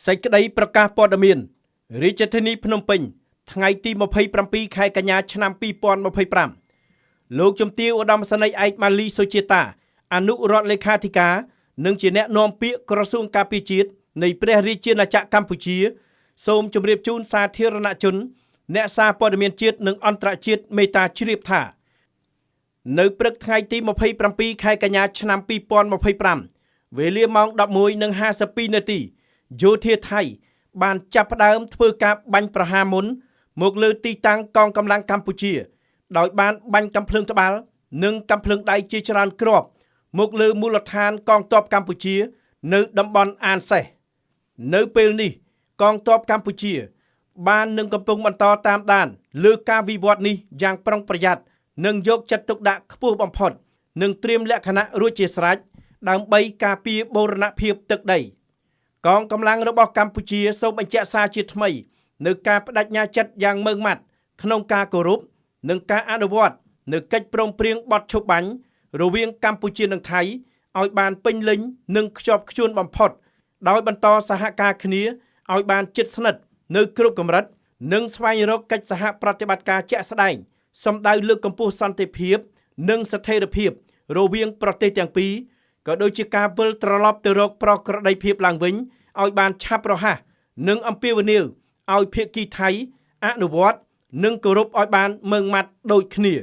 សេចក្តីប្រកាសព័ត៌មានរាជធានីភ្នំពេញថ្ងៃទី27ខែកញ្ញាឆ្នាំ2025លោកជំទាវឧត្តមសេនីយ៍ឯកម៉ាលីសុជាតាអនុរដ្ឋលេខាធិការនិងជាអ្នកនាំពាក្យក្រសួងការពារជាតិនៃព្រះរាជាណាចក្រកម្ពុជាសូមជម្រាបជូនសាធារណជនអ្នកសារព័ត៌មានជាតិនិងអន្តរជាតិមេត្តាជ្រាបថានៅព្រឹកថ្ងៃទី27ខែកញ្ញាឆ្នាំ2025វេលាម៉ោង 11:52 នាទីយោធាថៃបានចាប់ផ្ដើមធ្វើការបាញ់ប្រហារមុនមកលើទីតាំងកងកម្លាំងកម្ពុជាដោយបានបាញ់កាំភ្លើងត្បាល់និងកាំភ្លើងដៃជាច្រើនគ្រាប់មកលើមូលដ្ឋានកងទ័ពកម្ពុជានៅតំបន់អានសេះនៅពេលនេះកងទ័ពកម្ពុជាបាននឹងកំពុងបន្តតាមដានលើការវិវត្តនេះយ៉ាងប្រុងប្រយ័ត្ននិងយកចិត្តទុកដាក់ខ្ពស់បំផុតនិងត្រៀមលក្ខណៈរួចជាស្រេចដើម្បីការពារបូរណភាពទឹកដីកងកម្លាំងរបស់កម្ពុជាសូមបញ្ជាក់សារជាថ្មីនៅការបដិញ្ញាចិត្តយ៉ាងម៉ឺងម៉ាត់ក្នុងការគោរពនិងការអនុវត្តនៅកិច្ចព្រមព្រៀងបទឈប់បាញ់រវាងកម្ពុជានិងថៃឲ្យបានពេញលេញនិងខ្ជាប់ខ្ជួនបំផុតដោយបន្តសហការគ្នាឲ្យបានជិតស្និទ្ធនៅគ្រប់កម្រិតនិងស្វែងរកកិច្ចសហប្រតិបត្តិការជាក់ស្ដែងសំដៅលើកកម្ពស់សន្តិភាពនិងស្ថិរភាពរវាងប្រទេសទាំងពីរក៏ដូចជាការវិលត្រឡប់ទៅរកប្រក្រតីភាពឡើងវិញឲ្យបានឆាប់រហ័សនិងអំពាវនាវឲ្យភាគីថៃអនុវត្តនិងគោរពឲ្យបានម៉ឺងម៉ាត់ដូចគ្នា